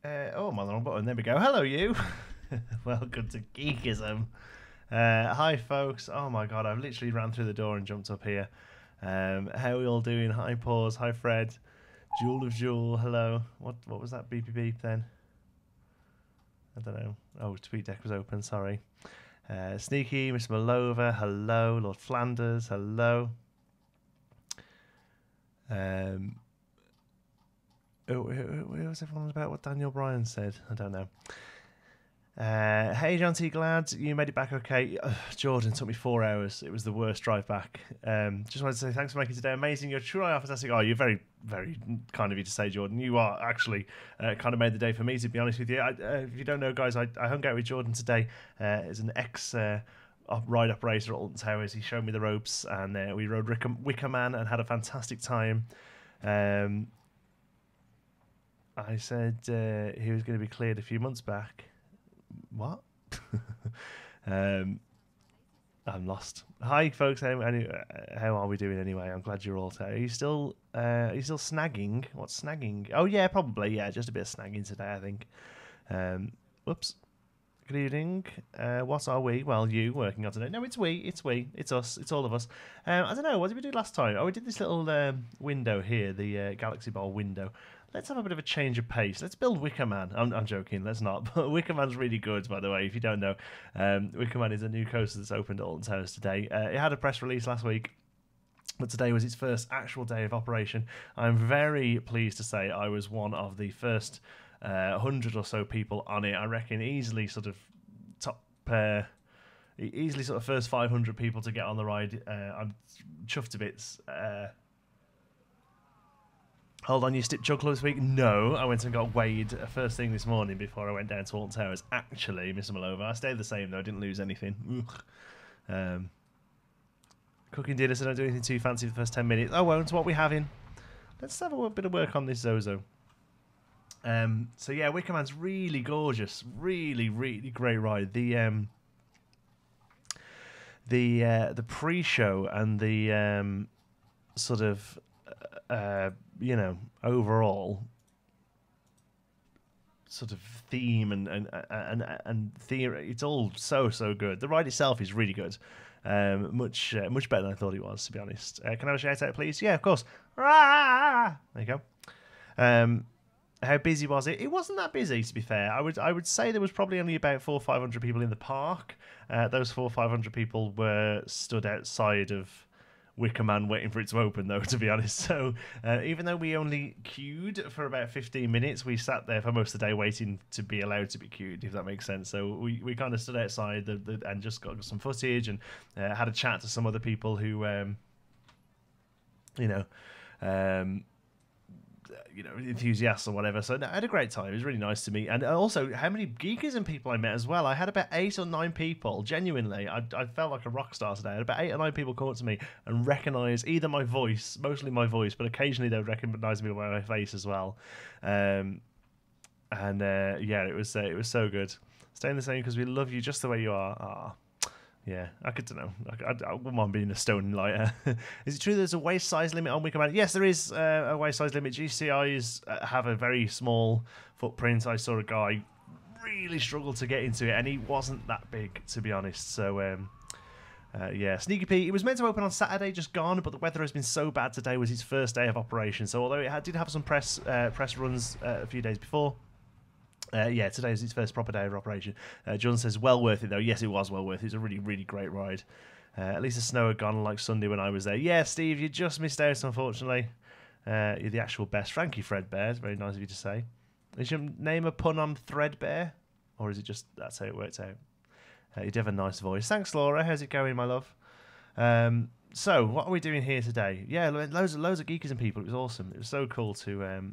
Oh, I'm on the wrong button. There we go. Hello, you. Welcome to Geekism. Hi, folks. Oh my god, I've literally ran through the door and jumped up here. How are we all doing? Hi, Paws. Hi, Fred. Jewel of Jewel. Hello. What was that beepy beep then? I don't know. Oh, TweetDeck was open. Sorry. Sneaky, Miss Malova. Hello. Lord Flanders. Hello. Who was everyone about what Daniel Bryan said? I don't know. Hey, John T. Glad you made it back okay. Jordan, took me 4 hours. It was the worst drive back. Just wanted to say thanks for making today amazing. You're truly fantastic. Oh, you're very, very kind of you to say, Jordan. You are actually kind of made the day for me, to be honest with you. If you don't know, guys, I hung out with Jordan today. As an ex ride operator at Alton Towers. He showed me the ropes, and we rode Wickerman and had a fantastic time. I said he was going to be cleared a few months back. What? I'm lost. Hi, folks. How are we doing anyway? I'm glad you're all there. Are you still snagging? What's snagging? Oh yeah, probably. Yeah, just a bit of snagging today, I think. Whoops. Good evening. What are we? Well, you working on today? No, it's we. It's we. It's us. It's all of us. I don't know. What did we do last time? Oh, we did this little window here, the Galaxy Ball window. Let's have a bit of a change of pace. Let's build Wickerman. I'm joking. Let's not. But Wickerman's really good, by the way. If you don't know, Wickerman is a new coaster that's opened at Alton Towers today. It had a press release last week, but today was its first actual day of operation. I'm very pleased to say I was one of the first 100 or so people on it. I reckon easily sort of easily sort of first 500 people to get on the ride. I'm chuffed to bits. Hold on, you stipped Jug Club this week? No, I went and got weighed first thing this morning before I went down to Alton Towers. Actually, Mr. Malova, I stayed the same though. I didn't lose anything. Cooking dinner, so don't do anything too fancy for the first 10 minutes. Oh, well, what are we having? Let's have a bit of work on this Zozo. So yeah, Wickerman's really gorgeous, really, really great ride. The pre-show and the sort of overall sort of theme and theory, it's all so good. The ride itself is really good. Much better than I thought it was, to be honest. Can I have a shout out, please? Yeah, of course. There you go. How busy was it? It wasn't that busy, to be fair. I would say there was probably only about 400 or 500 people in the park. Those 400 or 500 people were stood outside of Wickerman waiting for it to open, though, to be honest. So even though we only queued for about 15 minutes, we sat there for most of the day waiting to be allowed to be queued, if that makes sense. So we kind of stood outside and just got some footage and had a chat to some other people who, enthusiasts or whatever. So I had a great time. It was really nice to meet. And also, how many Geekism people I met as well. I had about 8 or 9 people. Genuinely, I felt like a rock star today. I had about 8 or 9 people come up to me and recognise either my voice, mostly my voice, but occasionally they would recognise me by my face as well. Yeah, it was so good. Staying the same because we love you just the way you are. Yeah, I don't know. I wouldn't mind being a stone lighter. Is it true there's a waist size limit on Wickerman? Yes, there is a waist size limit. GCIs have a very small footprint. I saw a guy really struggle to get into it, and he wasn't that big, to be honest. So, yeah, Sneaky Pete. It was meant to open on Saturday, just gone, but the weather has been so bad today. Was its first day of operation. So, although it did have some press runs a few days before. Yeah, today is its first proper day of operation. John says, well worth it, though. Yes, it was well worth it. It was a really, really great ride. At least the snow had gone like Sunday when I was there. Yeah, Steve, you just missed out, unfortunately. You're the actual best. Frankie Fredbear. It's very nice of you to say. Is your name a pun on Threadbare? Or is it just that's how it worked out? You do have a nice voice. Thanks, Laura. How's it going, my love? So, what are we doing here today? Yeah, loads of Geekism people. It was awesome. It was so cool to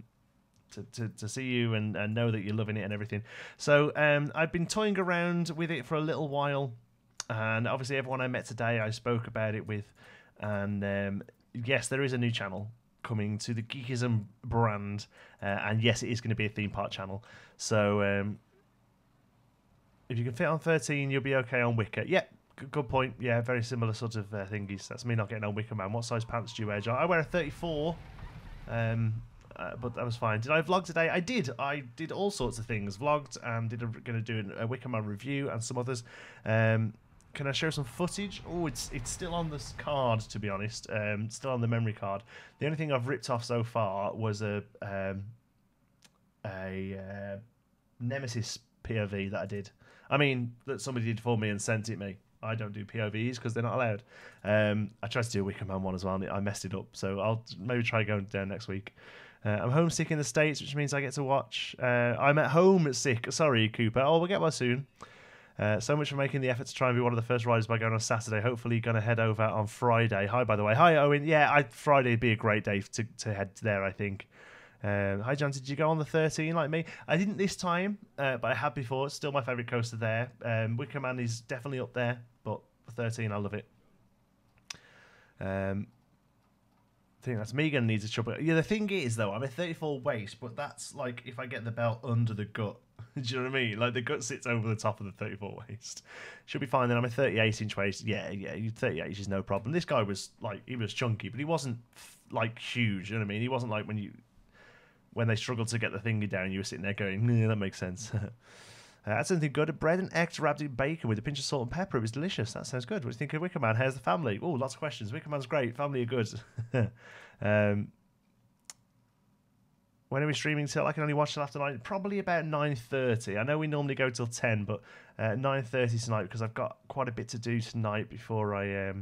see you and know that you're loving it and everything. So I've been toying around with it for a little while, and obviously everyone I met today I spoke about it with, and yes, there is a new channel coming to the Geekism brand, and yes, it is going to be a theme park channel. So if you can fit on 13, you'll be okay on Wicker. Yeah, good point. Yeah, very similar sort of thingies. That's me not getting on Wicker Man. What size pants do you wear, John? I wear a 34. but that was fine. Did I vlog today? I did. I did all sorts of things. Vlogged and going to do a Wickerman review and some others. Can I show some footage? Oh, it's still on this card, to be honest. Still on the memory card. The only thing I've ripped off so far was a Nemesis POV that I did. I mean, that somebody did for me and sent it me. I don't do POVs because they're not allowed. I tried to do a Wickerman one as well, and I messed it up. So I'll maybe try going down next week. I'm homesick in the States, which means I get to watch. I'm at home sick. Sorry, Cooper. Oh, we'll get one soon. So much for making the effort to try and be one of the first riders by going on Saturday. Hopefully going to head over on Friday. Hi, by the way. Hi, Owen. Yeah, Friday would be a great day to head there, I think. Hi, John. Did you go on the 13 like me? I didn't this time, but I had before. It's still my favourite coaster there. Wickerman is definitely up there, but the 13, I love it. I think that's me going to need to chop it. Yeah, the thing is, though, I'm a 34 waist, but that's like if I get the belt under the gut. Do you know what I mean? Like the gut sits over the top of the 34 waist. Should be fine then. I'm a 38-inch waist. Yeah, 38 is no problem. This guy was like, he was chunky, but he wasn't like huge. You know what I mean? He wasn't like when they struggled to get the thingy down, you were sitting there going, yeah, that makes sense. That's something good. Bread and eggs wrapped in bacon with a pinch of salt and pepper. It was delicious. That sounds good. What do you think of Wickerman? How's the family? Oh, lots of questions. Wickerman's great. Family are good. When are we streaming till? I can only watch till after 9. Probably about 9:30. I know we normally go till 10, but 9:30 tonight because I've got quite a bit to do tonight before I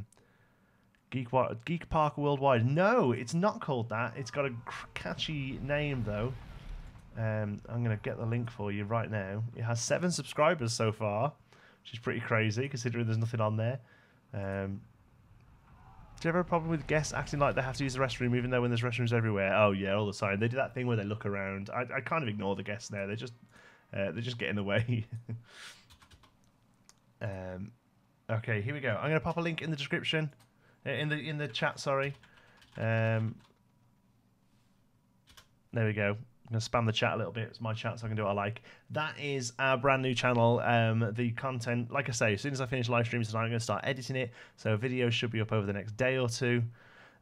Geek Park Worldwide. No, it's not called that. It's got a catchy name though. I'm going to get the link for you right now. It has 7 subscribers so far, which is pretty crazy considering there's nothing on there. Do you ever have a problem with guests acting like they have to use the restroom even though when there's restrooms everywhere? Oh yeah, all the time. They do that thing where they look around. I kind of ignore the guests now. They just get in the way. Okay, here we go. I'm going to pop a link in the description, in the chat. Sorry. There we go. I'm going to spam the chat a little bit. It's my chat, so I can do what I like. That is our brand new channel. The content, like I say, as soon as I finish live streams tonight, I'm going to start editing it. So videos should be up over the next day or two.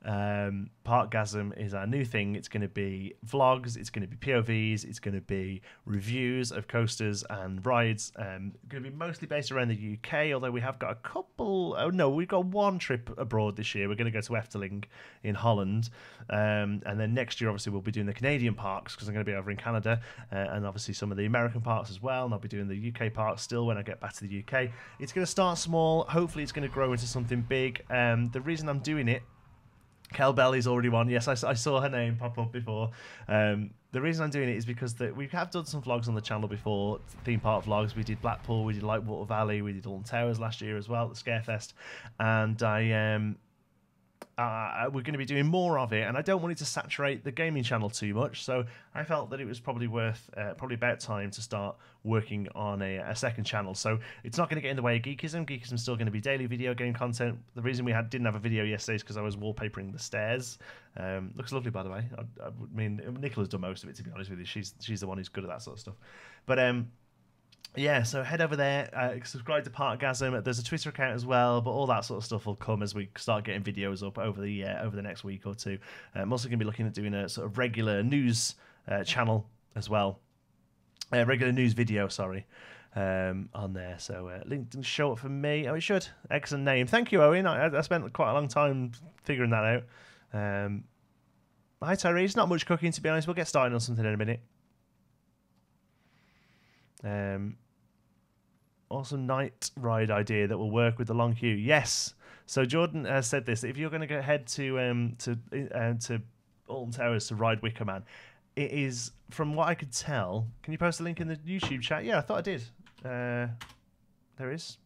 Parkgasm is our new thing. It's going to be vlogs, it's going to be POVs, it's going to be reviews of coasters and rides. Going to be mostly based around the UK, although we have got a couple. Oh no, we've got one trip abroad this year. We're going to go to Efteling in Holland, and then next year obviously we'll be doing the Canadian parks because I'm going to be over in Canada, and obviously some of the American parks as well. And I'll be doing the UK parks still when I get back to the UK. It's going to start small. Hopefully it's going to grow into something big. The reason I'm doing it, Kel Belly's already won. Yes, I saw her name pop up before. The reason I'm doing it is because we have done some vlogs on the channel before, theme park vlogs. We did Blackpool, we did Lightwater Valley, we did Alton Towers last year as well at the Scarefest. And we're going to be doing more of it, and I don't want it to saturate the gaming channel too much, so I felt that it was probably probably about time to start working on a second channel. So it's not going to get in the way of Geekism. Geekism's still going to be daily video game content. The reason we didn't have a video yesterday is because I was wallpapering the stairs. Looks lovely, by the way. I mean, Nicola's done most of it, to be honest with you. She's the one who's good at that sort of stuff. But yeah, so head over there, subscribe to Parkgasm. There's a Twitter account as well, but all that sort of stuff will come as we start getting videos up over the next week or two. I'm also going to be looking at doing a sort of regular news channel as well, regular news video, sorry, on there. So link didn't show up for me. Oh, it should. Excellent name. Thank you, Owen. I spent quite a long time figuring that out. Hi, Tyrese. Not much cooking, to be honest. We'll get started on something in a minute. Awesome night ride idea that will work with the long queue. Yes. So Jordan has said this. If you're going to head to Alton Towers to ride Wickerman, it is, from what I could tell. Can you post a link in the YouTube chat? Yeah, I thought I did. There is.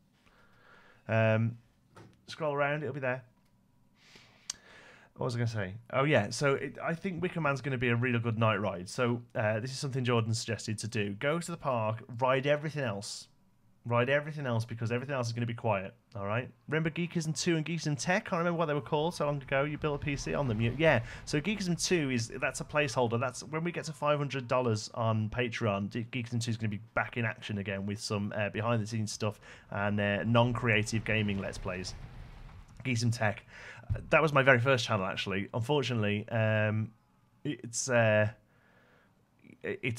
Scroll around. It'll be there. What was I going to say? Oh, yeah. So I think Wickerman's going to be a really good night ride. So this is something Jordan suggested to do. Go to the park, ride everything else. Ride everything else because everything else is going to be quiet. All right? Remember Geekism 2 and Geekism Tech? Can't remember what they were called so long ago. You built a PC on them. Yeah. So Geekism 2 that's a placeholder. That's when we get to $500 on Patreon. Geekism 2 is going to be back in action again with some behind-the-scenes stuff and non-creative gaming Let's Plays. Geekism Tech. That was my very first channel, actually. Unfortunately, it's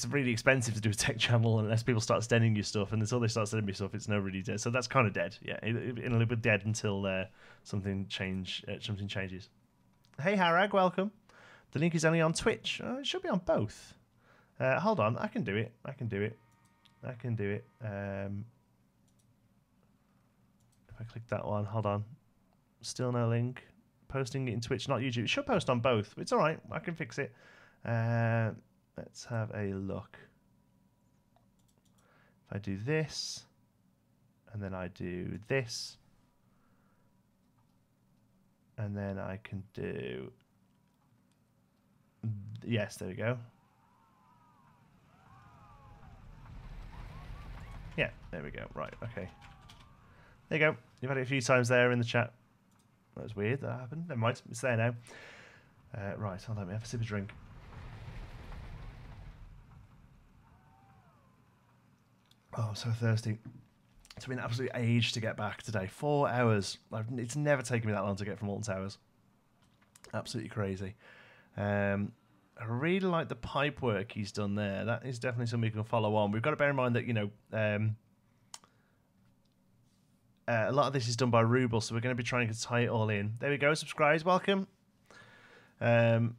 really expensive to do a tech channel unless people start sending you stuff, and until they start sending me stuff, it's not really dead. So that's kind of dead. Yeah, it'll be dead until something changes. Hey Harag, welcome. The link is only on Twitch. It should be on both. Hold on, I can do it. If I click that one, hold on. Still no link. Posting it in Twitch, not YouTube. It should post on both. It's all right. I can fix it. Let's have a look. If I do this, and then I do this, and then I can do... Yes, there we go. Yeah, there we go. Right, okay. There you go. You've had it a few times there in the chat. That was weird. That happened. Never mind. It's there now. Right, hold on. Let me have a sip of drink. Oh, I'm so thirsty. It's been an absolute age to get back today. 4 hours. It's never taken me that long to get from Alton Towers. Absolutely crazy. I really like the pipe work he's done there. That is definitely something you can follow on. We've got to bear in mind that, you know, a lot of this is done by Ruble, so we're going to be trying to tie it all in. There we go. Subscribes. Welcome. Hi,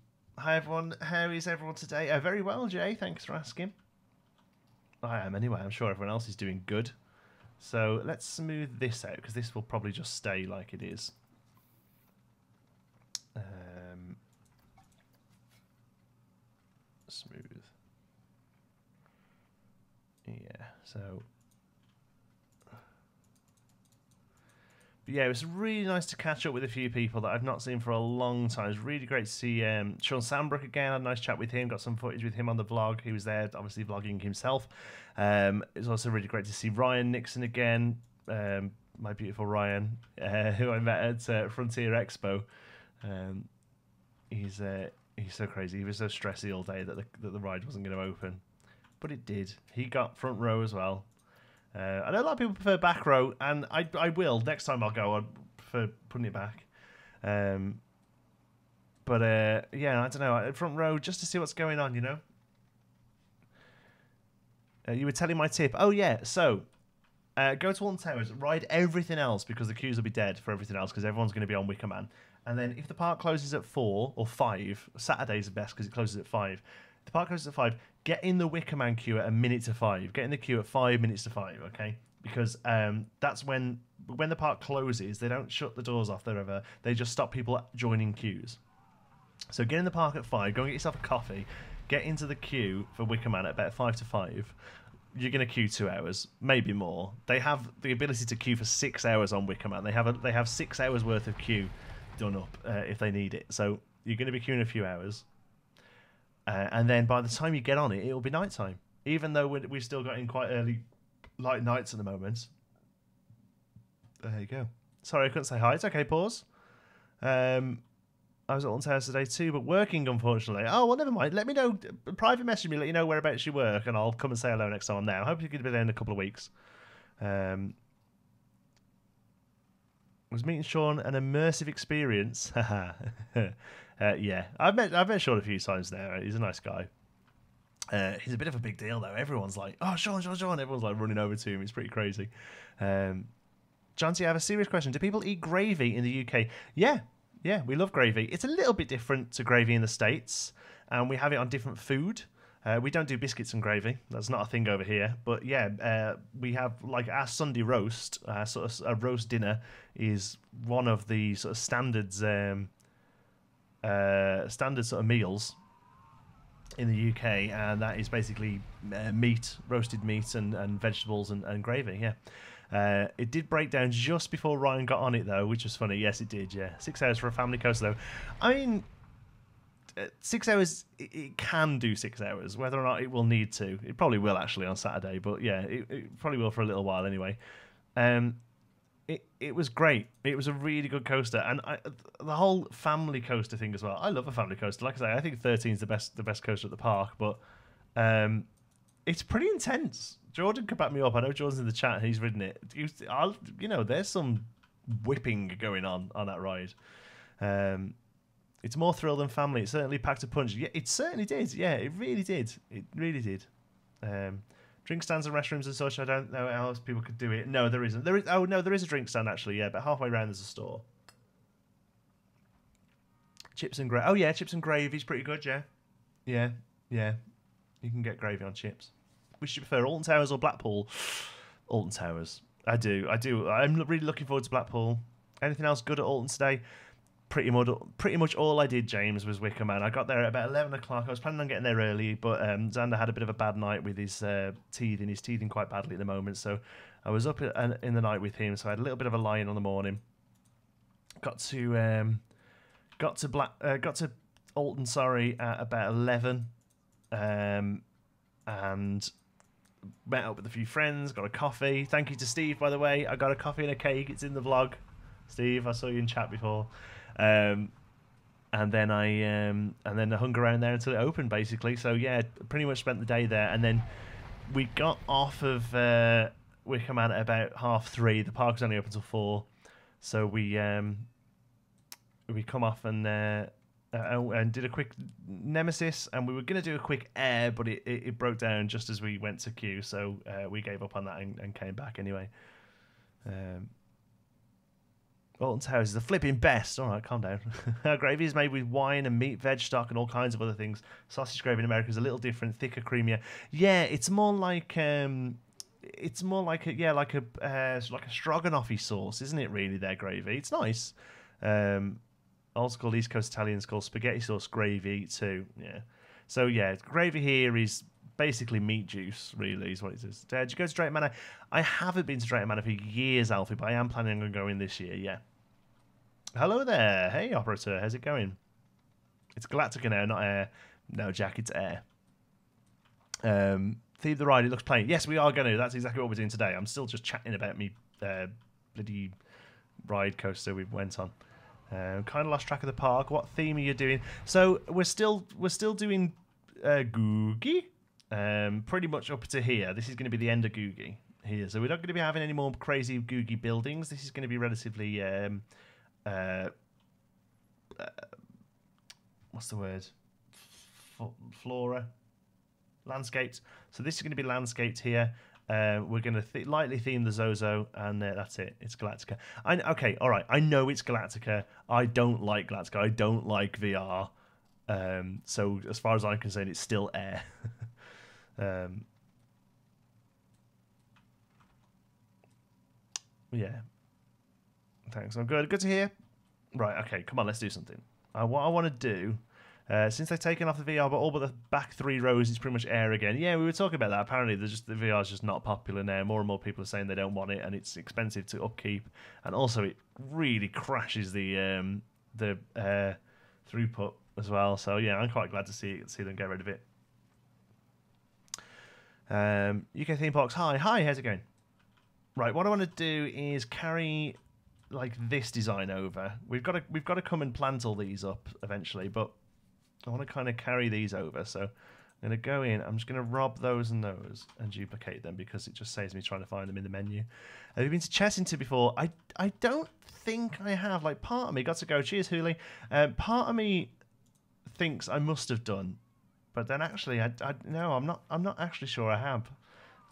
everyone. How is everyone today? Very well, Jay. Thanks for asking. I am anyway. I'm sure everyone else is doing good. So let's smooth this out, because this will probably just stay like it is. Smooth. Yeah, so... But yeah, it was really nice to catch up with a few people that I've not seen for a long time. It was really great to see Sean Sandbrook again. I had a nice chat with him. Got some footage with him on the vlog. He was there, obviously vlogging himself. It was also really great to see Ryan Nixon again. My beautiful Ryan, who I met at Frontier Expo. He's so crazy. He was so stressy all day that the ride wasn't going to open. But it did. He got front row as well. I know a lot of people prefer back row, and I will. Next time I'll go, I'll prefer putting it back. Yeah, I don't know. Front row, just to see what's going on, you know? You were telling my tip. Oh, yeah. So, go to Alton Towers, ride everything else, because the queues will be dead for everything else, because everyone's going to be on Wickerman. And then if the park closes at 4 or 5, Saturday's the best because it closes at 5. If the park closes at 5, get in the Wickerman queue at 1 minute to 5. Get in the queue at 5 minutes to 5, okay? Because that's when the park closes, they don't shut the doors off there ever. They just stop people joining queues. So get in the park at 5, go and get yourself a coffee, get into the queue for Wickerman at about 5 to 5. You're going to queue 2 hours, maybe more. They have the ability to queue for 6 hours on Wickerman. They have 6 hours worth of queue done up if they need it. So you're going to be queuing a few hours. And then by the time you get on it, it'll be nighttime. Even though we've still got in quite early light nights at the moment. There you go. Sorry, I couldn't say hi. It's okay, pause. I was at Alton Towers today too, but working, unfortunately. Oh, well, never mind. Let me know. Private message me, let you know whereabouts you work, and I'll come and say hello next time I'm there. I hope you could be there in a couple of weeks. Was meeting Sean an immersive experience? Yeah, I've met Sean a few times now. He's a nice guy. He's a bit of a big deal though. Everyone's like, "Oh, Sean!" Everyone's like running over to him. It's pretty crazy. John, I have a serious question. Do people eat gravy in the UK? Yeah, we love gravy. It's a little bit different to gravy in the States, and we have it on different food. We don't do biscuits and gravy. That's not a thing over here. But yeah, we have like our Sunday roast, sort of a roast dinner is one of the sort of standard sort of meals in the UK, and that is basically meat, roasted meat, and vegetables and gravy. Yeah, it did break down just before Ryan got on it though, which was funny. Yes, it did. Yeah, 6 hours for a family coaster though. I mean, 6 hours, it can do 6 hours. Whether or not it will need to, it probably will actually on Saturday. But yeah, it probably will for a little while anyway. It was great. It was a really good coaster, and the whole family coaster thing as well. I love a family coaster. Like I say, I think 13 is the best coaster at the park, but it's pretty intense. Jordan could back me up. I know Jordan's in the chat. He's ridden it. There's some whipping going on that ride. It's more thrill than family. It certainly packed a punch. Yeah, it certainly did. Yeah, it really did. It really did. Drink stands and restrooms and such. I don't know how else people could do it. No, there isn't. There is. Oh no, there is a drink stand actually. Yeah, but halfway around there's a store. Chips and gravy. Oh yeah, chips and gravy's pretty good. Yeah, yeah, yeah. You can get gravy on chips. Which do you prefer, Alton Towers or Blackpool? Alton Towers. I do. I'm really looking forward to Blackpool. Anything else good at Alton today? Pretty much all I did, James, was Wickerman. I got there at about 11 o'clock. I was planning on getting there early, but Xander had a bit of a bad night with his teething. He's teething quite badly at the moment, so I was up in the night with him, so I had a little bit of a lie-in on the morning. Got to Alton, sorry, at about 11, and met up with a few friends, got a coffee. Thank you to Steve, by the way. I got a coffee and a cake. It's in the vlog. Steve, I saw you in chat before. And then I hung around there until it opened, basically. So yeah, pretty much spent the day there. And then we got off of Wickerman at about 3:30. The park was only open till 4, so we come off and did a quick Nemesis, and we were going to do a quick Air, but it broke down just as we went to queue, so we gave up on that and came back anyway. Alton Towers is the flipping best. All right, calm down. Our gravy is made with wine and meat, veg stock, and all kinds of other things. Sausage gravy in America is a little different, thicker, creamier. Yeah, it's more like a stroganoff-y sauce, isn't it? Really, their gravy. It's nice. Old school East Coast Italians call spaghetti sauce gravy too. Yeah. So yeah, gravy here is basically meat juice, really, is what it is. Did you go to Drayton Manor? I haven't been to Drayton Manor for years, Alfie, but I am planning on going this year, yeah. Hello there. Hey, operator. How's it going? It's Galactica now, not Air. No, Jack, it's Air. Theme the ride, it looks plain. Yes, we are going to. That's exactly what we're doing today. I'm still just chatting about me bloody ride coaster we went on. Kind of lost track of the park. What theme are you doing? So we're still doing Googie. Pretty much up to here. This is going to be the end of Googie here. So we're not going to be having any more crazy Googie buildings. This is going to be relatively what's the word? Flora, landscaped. So this is going to be landscaped here. We're going to lightly theme the Zozo, and that's it. It's Galactica. Okay, all right. I know it's Galactica. I don't like Galactica. I don't like VR. So as far as I'm concerned, it's still Air. Yeah. Thanks. I'm good. Good to hear. Right. Okay. Come on. Let's do something. What I want to do. Since they've taken off the VR, but all but the back 3 rows is pretty much Air again. Yeah, we were talking about that. Apparently, the VR is just not popular now. More and more people are saying they don't want it, and it's expensive to upkeep, and also it really crashes the throughput as well. So yeah, I'm quite glad to see them get rid of it. UK theme parks. Hi, how's it going? Right, what I want to do is carry like this design over. We've got to come and plant all these up eventually, but I want to kind of carry these over. So I'm going to go in. I'm just going to rob those and those and duplicate them because it just saves me trying to find them in the menu. Have you been to Chessington before? I don't think I have. Like, part of me got to go. Cheers, Hooley. Part of me thinks I must have done, but then actually, no, I'm not actually sure I have,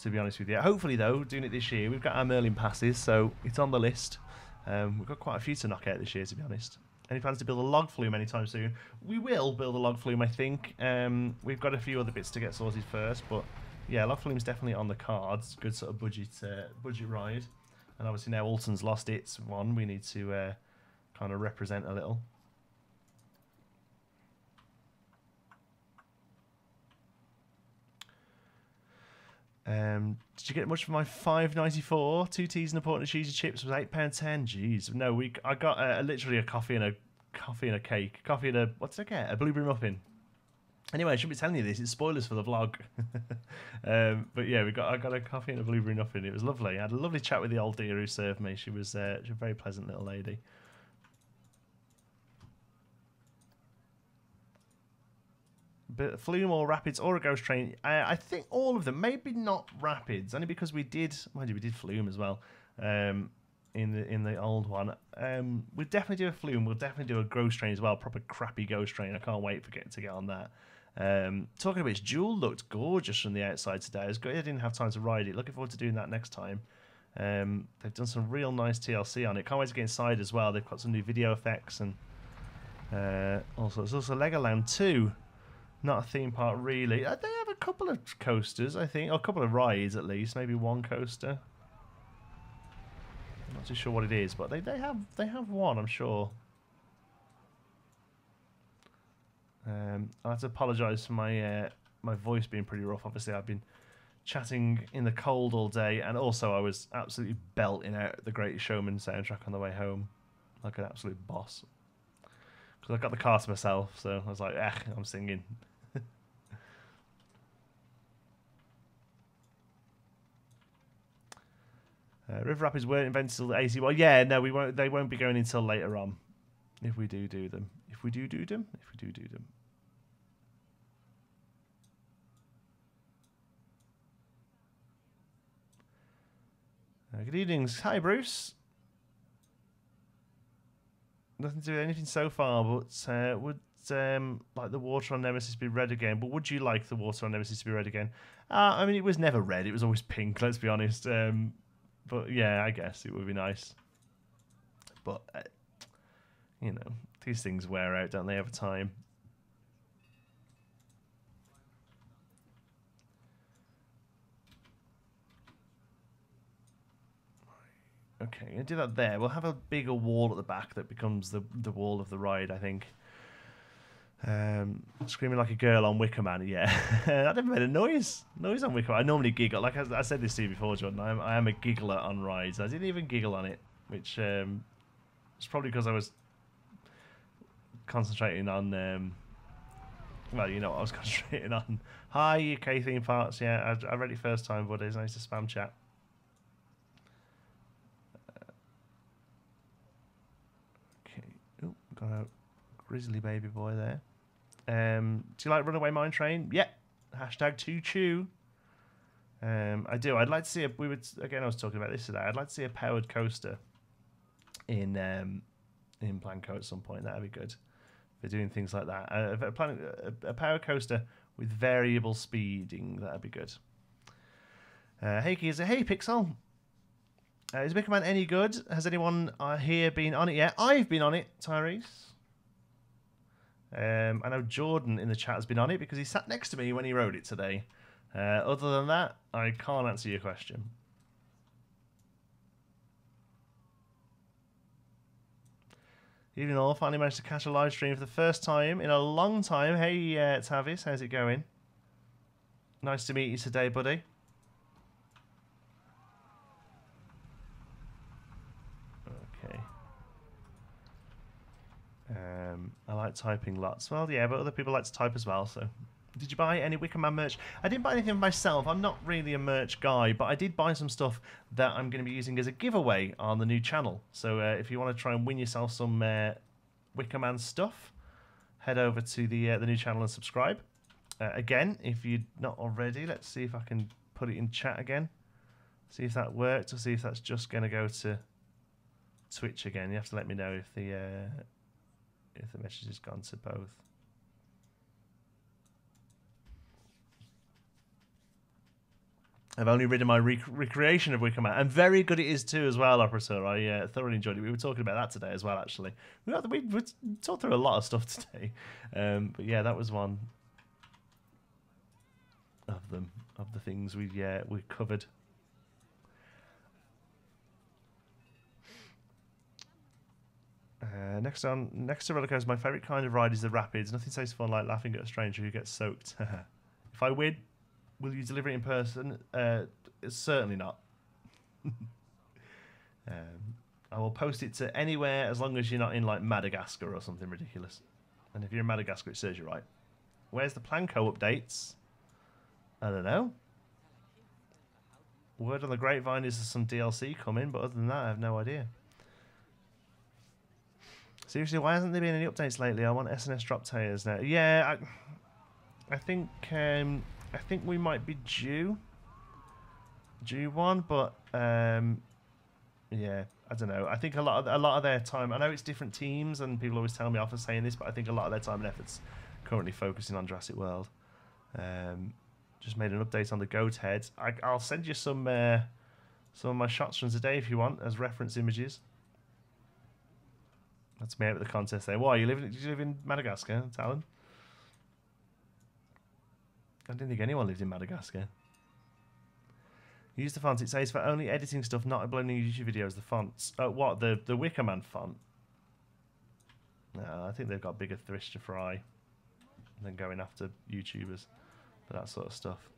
to be honest with you. Hopefully, though, doing it this year, we've got our Merlin passes, so it's on the list. We've got quite a few to knock out this year, to be honest. Any plans to build a log flume anytime soon? We will build a log flume, I think. We've got a few other bits to get sorted first, but yeah, log flume's definitely on the cards. Good sort of budget ride. And obviously now Alton's lost its one. We need to kind of represent a little. Did you get much for my $5.94? 2 teas and a port and cheesy chips was £8.10. Jeez, no, I got literally a coffee and a cake, what did I get? A blueberry muffin. Anyway, I shouldn't be telling you this. It's spoilers for the vlog. But yeah, I got a coffee and a blueberry muffin. It was lovely. I had a lovely chat with the old dear who served me. She was a very pleasant little lady. But Flume or Rapids or a Ghost Train, I think all of them. Maybe not Rapids, only because we did Flume as well. in the old one. We'll definitely do a flume. We'll definitely do a ghost train as well. Proper crappy ghost train. I can't wait to get on that. Talking of which, Jewel looked gorgeous from the outside today. I didn't have time to ride it. Looking forward to doing that next time. They've done some real nice TLC on it. Can't wait to get inside as well. They've got some new video effects and also it's also Legoland 2. Not a theme park really. They have a couple of coasters, I think, or a couple of rides at least. Maybe one coaster. I'm not too sure what it is, but they have one, I'm sure. I have to apologise for my my voice being pretty rough. Obviously, I've been chatting in the cold all day, and also I was absolutely belting out the Great Showman soundtrack on the way home, like an absolute boss. Because I got the car to myself, so I was like, I'm singing. River Rapids weren't invented till the 80s. Well, yeah, no, we won't. They won't be going until later on, if we do them. If we do them. Good evenings. Hi, Bruce. Nothing to do with anything so far, but would like the water on Nemesis be red again? But would you like the water on Nemesis to be red again? I mean, it was never red. It was always pink, let's be honest. But yeah, I guess it would be nice. But, you know, these things wear out, don't they, over time? Okay, I'm going to do that there. We'll have a bigger wall at the back that becomes the wall of the ride, I think. Screaming like a girl on Wickerman, yeah. I never made a noise on Wickerman. I normally giggle. Like I said this to you before, Jordan, I am a giggler on rides. I didn't even giggle on it, which is probably because I was concentrating on... well, you know what I was concentrating on. Hi, UK theme parks. Yeah, I read it first time, but it's nice to spam chat. Okay. Oh, got a grizzly baby boy there. Do you like Runaway Mine Train? Yeah. Hashtag 2chew. I do. I'd like to see I was talking about this today. I'd like to see a powered coaster in Blanco at some point. That'd be good. If they're doing things like that. A power coaster with variable speeding. That'd be good. Hey kids. Hey Pixel. Is Wickerman any good? Has anyone here been on it yet? I've been on it, Tyrese. I know Jordan in the chat has been on it because he sat next to me when he rode it today. Other than that, I can't answer your question. Even though I finally managed to catch a live stream for the first time in a long time. Hey, Tavis, how's it going? Nice to meet you today, buddy. Okay. I like typing lots. Well, yeah, but other people like to type as well, so... Did you buy any Wickerman merch? I didn't buy anything for myself. I'm not really a merch guy, but I did buy some stuff that I'm going to be using as a giveaway on the new channel. So if you want to try and win yourself some Wickerman stuff, head over to the new channel and subscribe. Again, if you're not already, let's see if I can put it in chat again. See if that worked, or see if that's just going to go to Twitch again. You have to let me know if the message has gone to both. I've only ridden my recreation of Wickerman, and very good it is too as well, Operator. I thoroughly enjoyed it. We were talking about that today as well, actually. We talked through a lot of stuff today, but yeah, that was one of them, of the things we covered. Next to roller coaster, my favourite kind of ride is the rapids. Nothing says fun like laughing at a stranger who gets soaked. If I win, will you deliver it in person? It's certainly not. I will post it to anywhere as long as you're not in like Madagascar or something ridiculous. And if you're in Madagascar, it serves you right. Where's the Planco updates? I don't know. Word on the grapevine is there's some DLC coming, but other than that, I have no idea. Seriously, why hasn't there been any updates lately? I want SNS drop tires now. Yeah, I think we might be due one, but yeah, I don't know. I think a lot of their time. I know it's different teams, and people always tell me off for saying this, but I think a lot of their time and efforts currently focusing on Jurassic World. Just made an update on the goat heads. I'll send you some of my shots from today if you want as reference images. That's me out with the contest there. Why, did you live in Madagascar, Talon? I didn't think anyone lived in Madagascar. Use the font. It says for only editing stuff, not uploading YouTube videos. The fonts. Oh, what? The Wickerman font? No, I think they've got bigger fish to fry than going after YouTubers for that sort of stuff.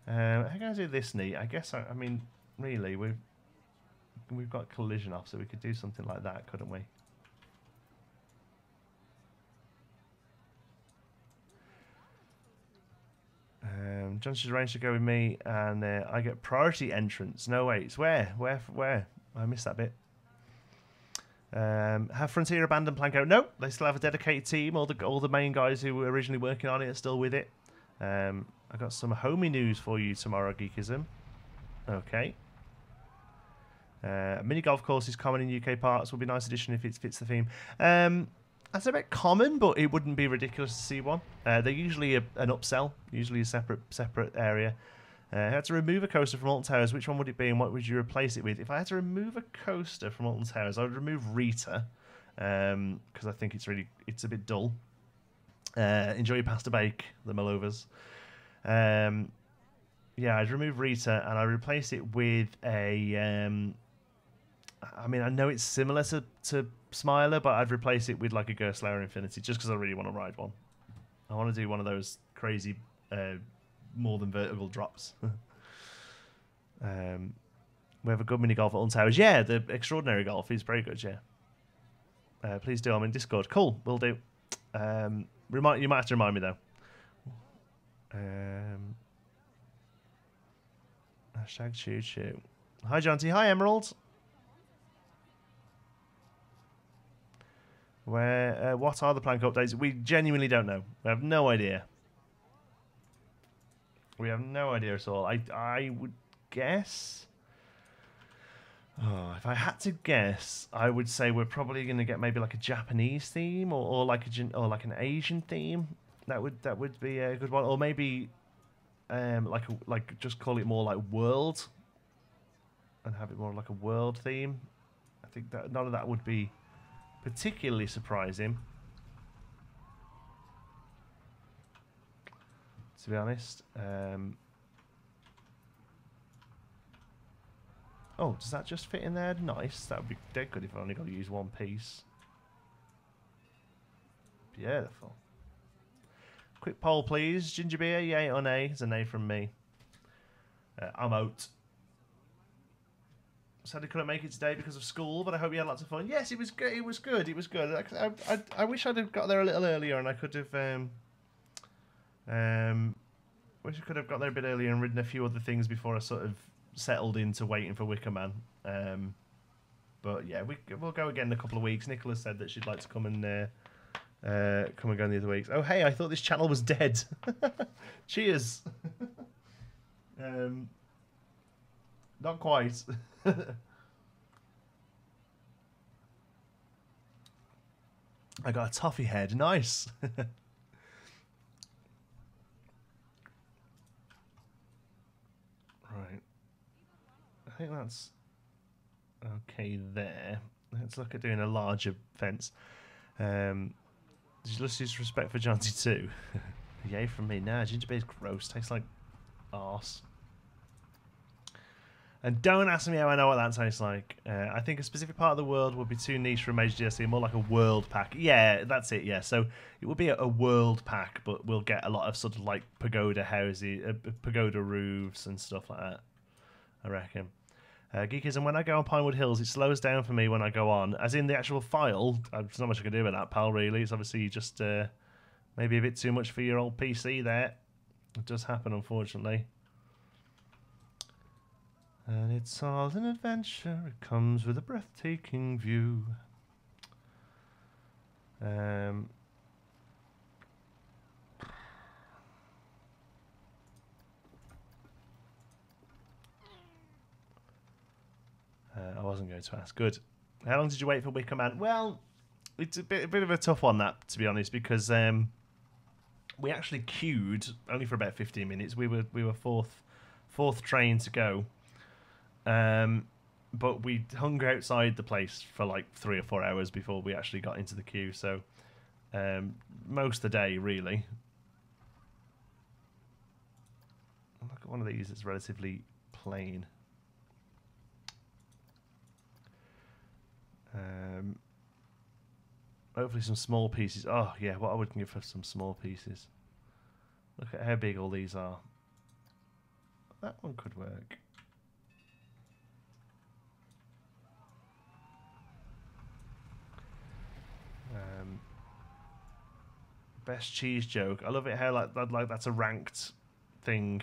How can I do this neat? I guess I mean, really, we've got collision off, so we could do something like that, couldn't we? Johnson's arranged to go with me, and I get priority entrance. No wait, where? I missed that bit. Have Frontier abandoned Planko? Nope, they still have a dedicated team. All the main guys who were originally working on it are still with it. I got some homie news for you tomorrow, Geekism. Okay. Mini golf course is common in UK parks. Will be a nice addition if it fits the theme. That's a bit common, but it wouldn't be ridiculous to see one. They're usually an upsell, usually a separate area. I had to remove a coaster from Alton Towers. Which one would it be, and what would you replace it with? If I had to remove a coaster from Alton Towers, I would remove Rita, because I think it's a bit dull. Enjoy your pasta bake, the Malovers. Yeah, I'd remove Rita, and I'd replace it with a... I mean, I know it's similar to Smiler, but I'd replace it with like a Gerslayer Infinity, just because I really want to ride one. I want to do one of those crazy, more than vertical drops. We have a good mini golf at Alton Towers. Yeah, the extraordinary golf is very good. Yeah. Please do. I'm in Discord. Cool, will do. You might have to remind me though. Hashtag choo choo. Hi Jonty. Hi Emerald. What are the plank updates? We genuinely don't know. We have no idea. We have no idea at all. I would guess. Oh, if I had to guess, I would say we're probably going to get maybe like a Japanese theme or like an Asian theme. That would be a good one. Or maybe like just call it more like world and have it more like a world theme. I think that none of that would be particularly surprising, to be honest. Oh, does that just fit in there? Nice. That would be dead good if I only got to use one piece. Beautiful. Quick poll, please. Ginger beer, yay or nay? It's a nay from me. I'm out. Sadly couldn't make it today because of school, but I hope you had lots of fun. Yes, it was good. It was good. It was good. I wish I'd have got there a little earlier, and I could have wish I could have got there a bit earlier and ridden a few other things before I sort of settled into waiting for Wickerman. But yeah, we'll go again in a couple of weeks. Nicola said that she'd like to come and go in the other weeks. Oh hey, I thought this channel was dead. Cheers. Not quite. I got a toffee head. Nice. Right. I think that's okay there. Let's look at doing a larger fence. Just disrespect for Johnty too. Yay from me. Nah, ginger beer is gross. Tastes like arse. And don't ask me how I know what that tastes like. I think a specific part of the world would be too niche for a major DLC, more like a world pack. Yeah, that's it, yeah. So it would be a world pack, but we'll get a lot of sort of like pagoda houses, pagoda roofs and stuff like that, I reckon. Geekism, when I go on Pinewood Hills, it slows down for me when I go on. As in the actual file, there's not much I can do about that, pal, really. It's obviously just maybe a bit too much for your old PC there. It does happen, unfortunately. And it's all an adventure. It comes with a breathtaking view. I wasn't going to ask. Good. How long did you wait for Wickerman? Well, it's a bit of a tough one, that, to be honest, because we actually queued only for about 15 minutes. We were fourth train to go, but we hung outside the place for like 3 or 4 hours before we actually got into the queue. So most of the day, really. Look at one of these. It's relatively plain. Hopefully some small pieces. Oh yeah, what I would give for some small pieces. Look at how big all these are. That one could work. Best cheese joke. I love it how like that's a ranked thing.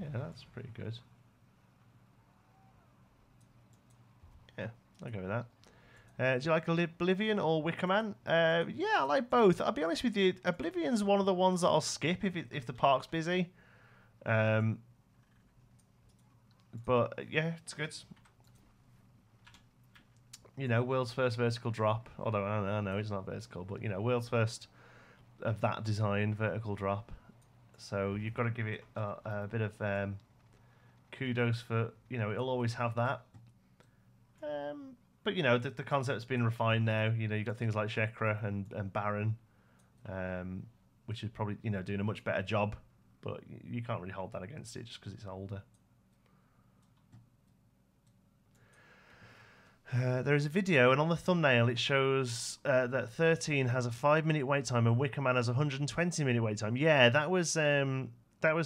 Yeah, that's pretty good. Yeah, I'll go with that. Do you like Oblivion or Wickerman? Yeah, I like both. I'll be honest with you, Oblivion's one of the ones that I'll skip if the park's busy. But yeah, it's good. You know, world's first vertical drop. Although I know it's not vertical, but you know, world's first of that design vertical drop. So you've got to give it a bit of kudos for, you know, it'll always have that. But you know, the concept's been refined now. You know, you've got things like Shekra and Baron, which is probably, you know, doing a much better job. But you can't really hold that against it just because it's older. There is a video, and on the thumbnail it shows that 13 has a 5-minute wait time and Wickerman has a 120-minute wait time. Yeah, that was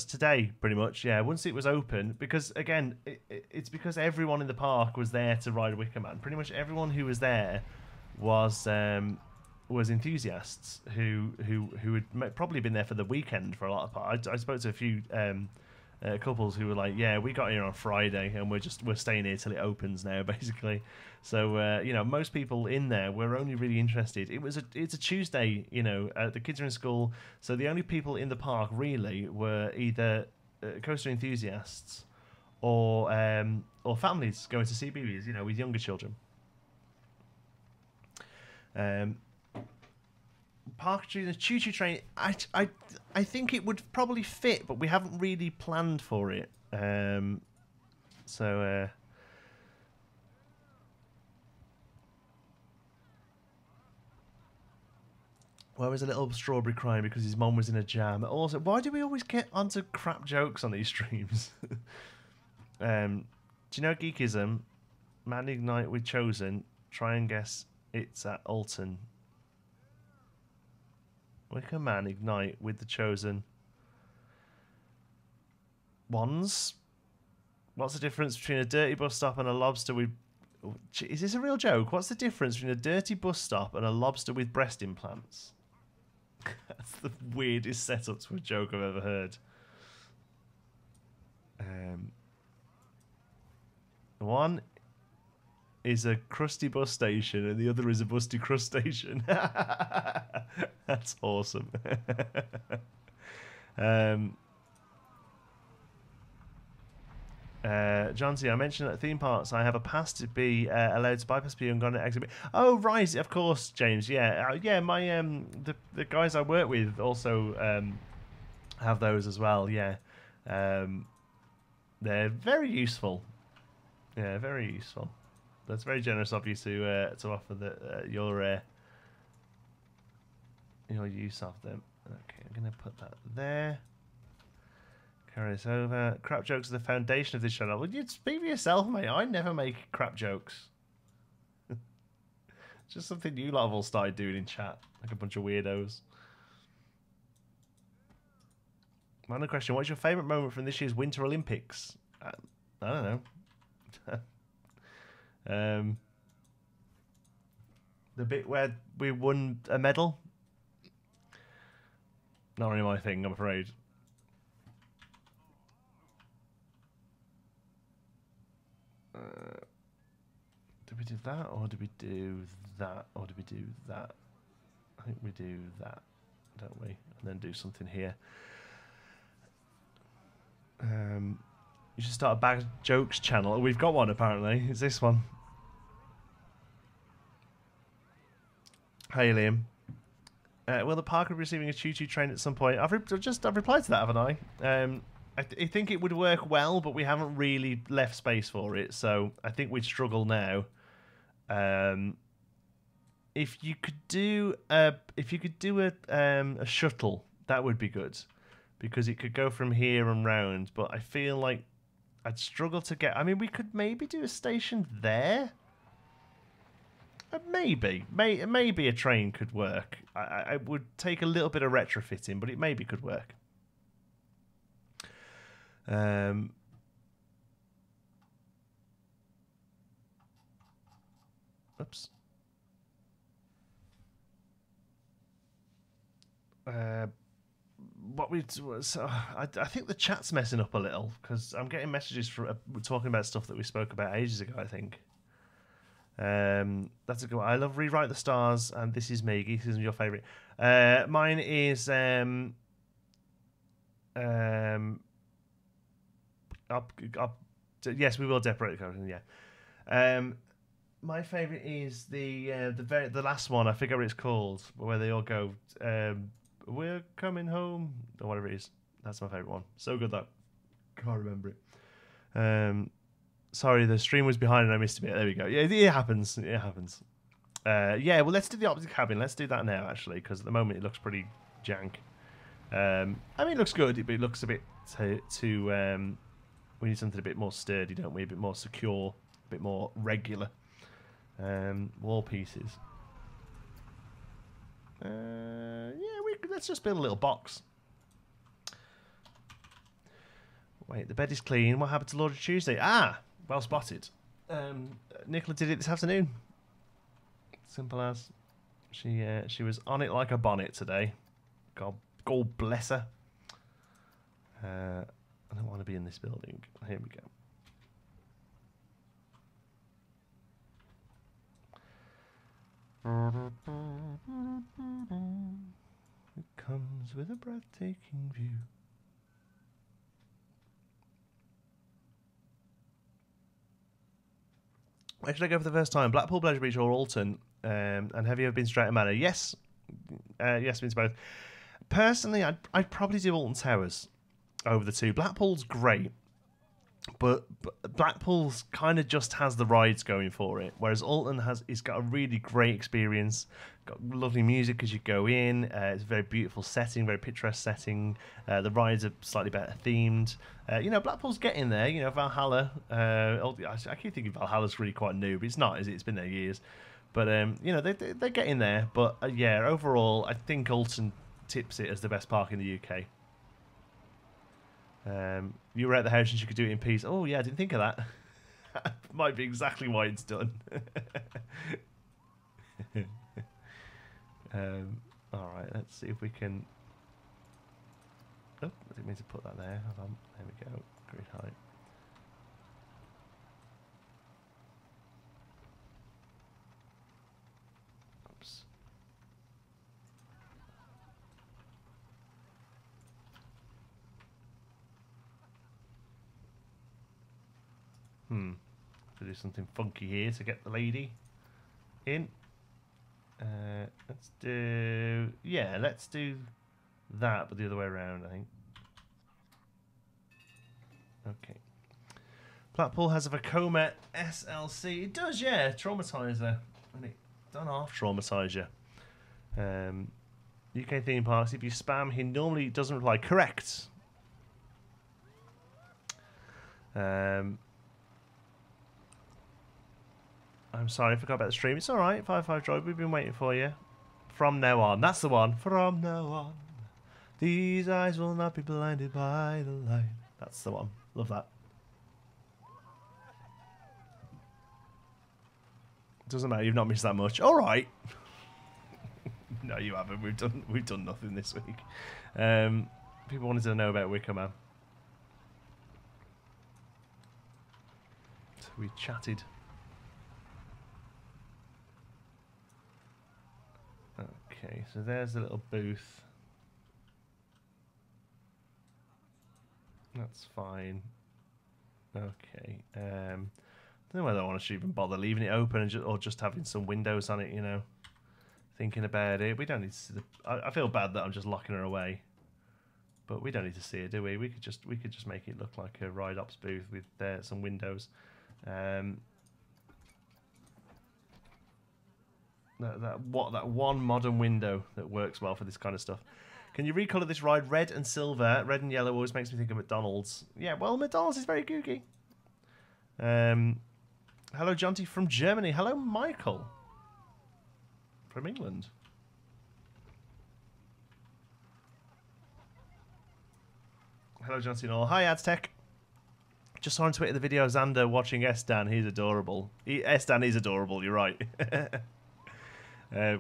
today, pretty much. Yeah, once it was open, because again, it's because everyone in the park was there to ride Wickerman. Pretty much everyone who was there was enthusiasts who had probably been there for the weekend for a lot of part. I spoke to a few couples who were like, yeah, we got here on Friday and we're staying here till it opens now, basically. So you know, most people in there were only really interested. It's a Tuesday, you know, the kids are in school, so the only people in the park really were either coaster enthusiasts or families going to see BBs, you know, with younger children. Park during the choo-choo train, I think it would probably fit, but we haven't really planned for it. Where was a little strawberry crying because his mom was in a jam? Also, why do we always get onto crap jokes on these streams? Do you know Geekism? Man Ignite with Chosen. Try and guess it's at Alton. Wickerman Ignite with the Chosen. Wands? What's the difference between a dirty bus stop and a lobster with... Is this a real joke? What's the difference between a dirty bus stop and a lobster with breast implants? That's the weirdest setup to a joke I've ever heard. One is a crusty bus station and the other is a busty crust station. That's awesome. John C, I mentioned at theme parks I have a pass to be allowed to bypass people and go on an exhibit. Oh right, of course, James. Yeah, yeah. My the guys I work with also have those as well. Yeah, they're very useful. Yeah, very useful. That's very generous of you to offer your use of them. Okay, I'm gonna put that there. Carry this over. Crap jokes are the foundation of this channel. Well, you'd speak for yourself, mate. I never make crap jokes. It's just something you lot have all started doing in chat, like a bunch of weirdos. Another question: what's your favourite moment from this year's Winter Olympics? I don't know. The bit where we won a medal. Not really my thing, I'm afraid. Did we do that, or did we do that, or did we do that? I think we do that, don't we? And then do something here. You should start a bad jokes channel. We've got one apparently. It's this one. Hey Liam. Will the park be receiving a choo-choo train at some point? I've replied to that, haven't I? I think it would work well, but we haven't really left space for it, so I think we'd struggle now. If you could do a shuttle, that would be good, because it could go from here and round. But I feel like I'd struggle to get. I mean, we could maybe do a station there. Maybe a train could work. I would take a little bit of retrofitting, but it maybe could work. Oops. I think the chat's messing up a little because I'm getting messages from talking about stuff that we spoke about ages ago. I think. That's a good one. I love Rewrite the Stars, and This Is Me. Geekism, your favourite. Mine is yes, we will decorate the character. Yeah. My favourite is the last one. I forget what it's called, where they all go. We're coming home, or whatever it is. That's my favourite one. So good that can't remember it. Sorry, the stream was behind and I missed a bit. There we go. Yeah, it happens. It happens. Yeah, well, let's do the opposite cabin. Let's do that now, actually, because at the moment it looks pretty jank. I mean, it looks good, but it looks a bit too. We need something a bit more sturdy, don't we? A bit more secure, a bit more regular. Wall pieces. Yeah, let's just build a little box. Wait, the bed is clean. What happened to Lord of Tuesday? Ah, well spotted. Nicola did it this afternoon. Simple as. She was on it like a bonnet today. God bless her. I don't want to be in this building. Here we go. It comes with a breathtaking view. Where should I go for the first time? Blackpool, Pleasure Beach, or Alton? And have you ever been to Stratton Manor? Yes. Yes, been to both. Personally, I'd probably do Alton Towers over the two. Blackpool's great, but Blackpool's kind of just has the rides going for it, whereas Alton it's got a really great experience. Got lovely music as you go in. It's a very beautiful setting, very picturesque setting. The rides are slightly better themed. Blackpool's getting there. Valhalla. I keep thinking Valhalla's really quite new, but it's not, is it? It's been there years. But they're getting there. But yeah, overall, I think Alton tips it as the best park in the UK. You were at the house and you could do it in peace. Oh yeah, I didn't think of that. Might be exactly why it's done. All right, let's see if we can. Oh, I didn't mean to put that there. Hold on. There we go. Grid height. Oops. To do something funky here to get the lady in. Let's do that, but the other way around, I think. Okay. Blackpool has a Vekoma SLC. It does, yeah. Traumatizer. And it don't half traumatise you. UK theme parks. If you spam, he normally doesn't reply. Correct. I'm sorry, I forgot about the stream. It's alright, 55 Droid, we've been waiting for you. From now on, that's the one. From now on, these eyes will not be blinded by the light. That's the one. Love that. Doesn't matter, you've not missed that much. Alright. No, you haven't. We've done nothing this week. People wanted to know about Wickerman. So we chatted. Okay, so there's a little booth. That's fine. Okay. I don't know whether I want to even bother leaving it open and or just having some windows on it, you know. Thinking about it. We don't need to see I feel bad that I'm just locking her away. But we don't need to see it, do we? We could just make it look like a ride ops booth with some windows. That one modern window that works well for this kind of stuff. Can you recolor this ride red and silver? Red and yellow always makes me think of McDonald's. Yeah, well, McDonald's is very gooky. Hello, Jonty from Germany. Hello, Michael from England. Hello, Jonty and all. Hi, Aztec. Just saw on Twitter the video of Xander watching S-Dan. He's adorable. S-Dan is adorable, you're right.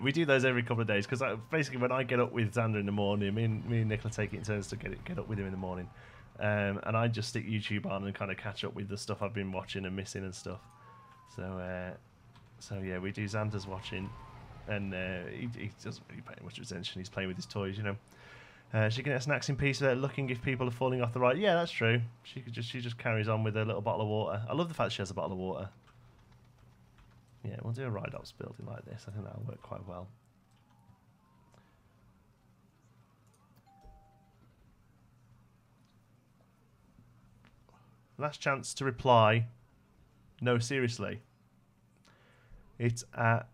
We do those every couple of days because basically when I get up with Xander in the morning, me and Nicola take it in turns to get up with him in the morning, and I just stick YouTube on and kind of catch up with the stuff I've been watching and missing and stuff. So yeah, we do Xander's watching, and he doesn't really pay much attention. He's playing with his toys, you know. She can get snacks in peace without looking if people are falling off the ride. Yeah, that's true. She just carries on with a little bottle of water. I love the fact she has a bottle of water. Yeah, we'll do a ride ops building like this. I think that'll work quite well. Last chance to reply. No, seriously. It's at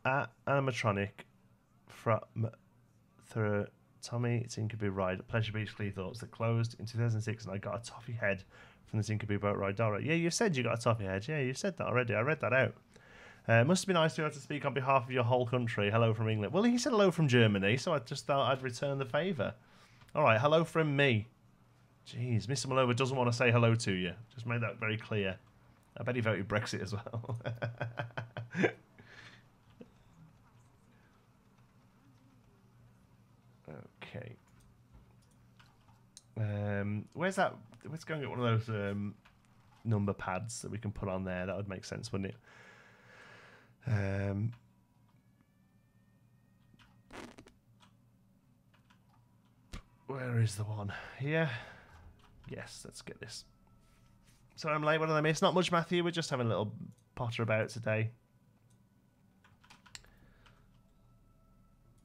animatronic from Tommy Tinkerbell ride. Pleasure Beach Flea Thoughts that closed in 2006, and I got a toffee head from the Tinkerbell boat ride. All right. Yeah, you said you got a toffee head. Yeah, you said that already. I read that out. Must have been nice to be able to speak on behalf of your whole country. Hello from England. Well, he said hello from Germany, so I just thought I'd return the favour. All right, hello from me. Jeez, Mr. Malova doesn't want to say hello to you. Just made that very clear. I bet he voted Brexit as well. Okay. Where's that? Let's go and get one of those number pads that we can put on there. That would make sense, wouldn't it? Where is the one? Here? Yes, let's get this. Sorry, I'm late. What did I miss? Not much, Matthew. We're just having a little potter about today.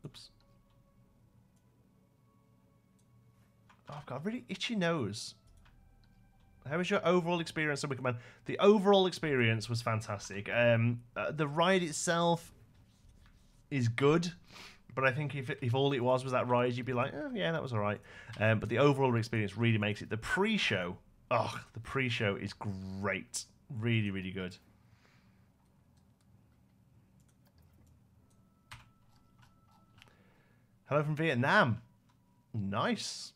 Oops. Oh, I've got a really itchy nose. How was your overall experience on Wickerman? The overall experience was fantastic. The ride itself is good, but I think if all it was that ride, you'd be like, oh, yeah, that was all right. But the overall experience really makes it. The pre-show, the pre-show is great. Really, really good. Hello from Vietnam. Nice.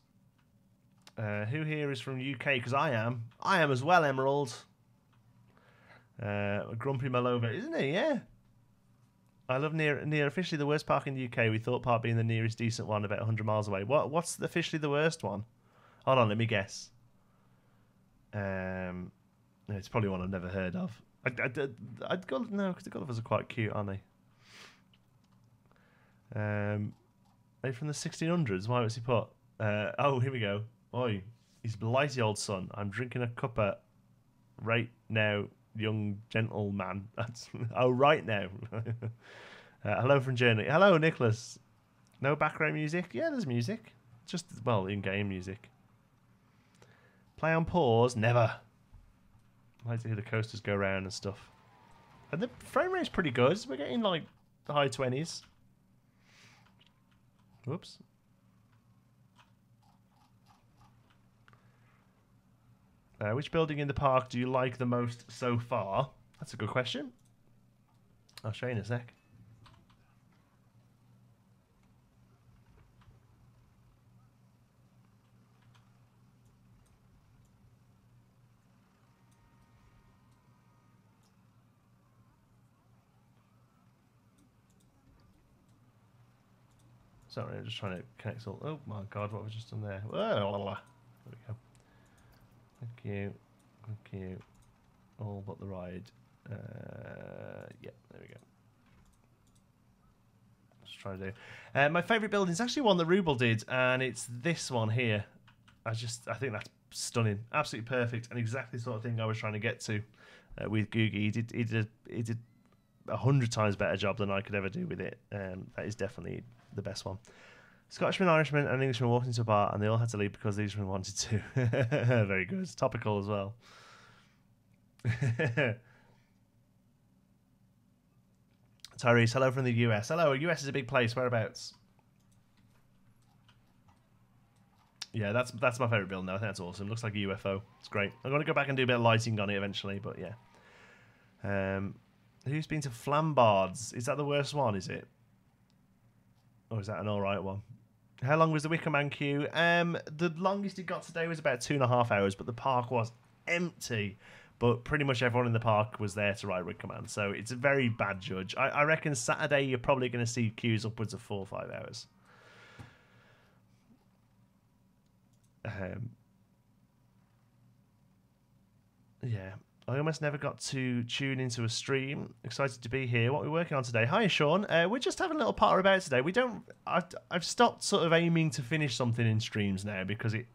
Who here is from UK? Because I am. I am as well, Emerald. Grumpy Malova, isn't he? Yeah. I love near officially the worst park in the UK. We thought Park being the nearest decent one about 100 miles away. What's officially the worst one? Hold on, let me guess. It's probably one I've never heard of. I'd go no, because the Gullivers are quite cute, aren't they? Are they from the 1600s? Why was he put? Oh, here we go. Oi, he's blighty old son. I'm drinking a cuppa right now, young gentleman. That's right now. Hello from Journey. Hello, Nicholas. No background music? Yeah, there's music. Just, well, in-game music. Play on pause? Never. I like to hear the coasters go around and stuff. And the frame rate's pretty good. We're getting like the high 20s. Whoops. Which building in the park do you like the most so far? That's a good question. I'll show you in a sec. Sorry, I'm just trying to connect all. Oh my god, what have I just done there? There we go. Thank you. Thank you. All but the ride. Yeah, there we go. Let's try to do. My favourite building is actually one that Rubel did, and it's this one here. I think that's stunning, absolutely perfect, and exactly the sort of thing I was trying to get to with Googie. He did 100 times better job than I could ever do with it. That is definitely the best one. Scotsman, Irishman, and Englishman walked into a bar, and they all had to leave because the Englishman wanted to. Very good, topical as well. Tyrese, hello from the US. Hello, US is a big place. Whereabouts? Yeah, that's my favourite build now. I think that's awesome. Looks like a UFO. It's great. I'm going to go back and do a bit of lighting on it eventually, but yeah. Who's been to Flambards? Is that the worst one, is it? Or is that an alright one? How long was the Wickerman queue? The longest it got today was about 2.5 hours, but the park was empty. But pretty much everyone in the park was there to ride Wickerman, so it's a very bad judge. I reckon Saturday you're probably going to see queues upwards of 4 or 5 hours. Yeah, I almost never got to tune into a stream. Excited to be here. What are we working on today? Hi, Sean. We're just having a little potter about today. We don't. I've stopped sort of aiming to finish something in streams now because it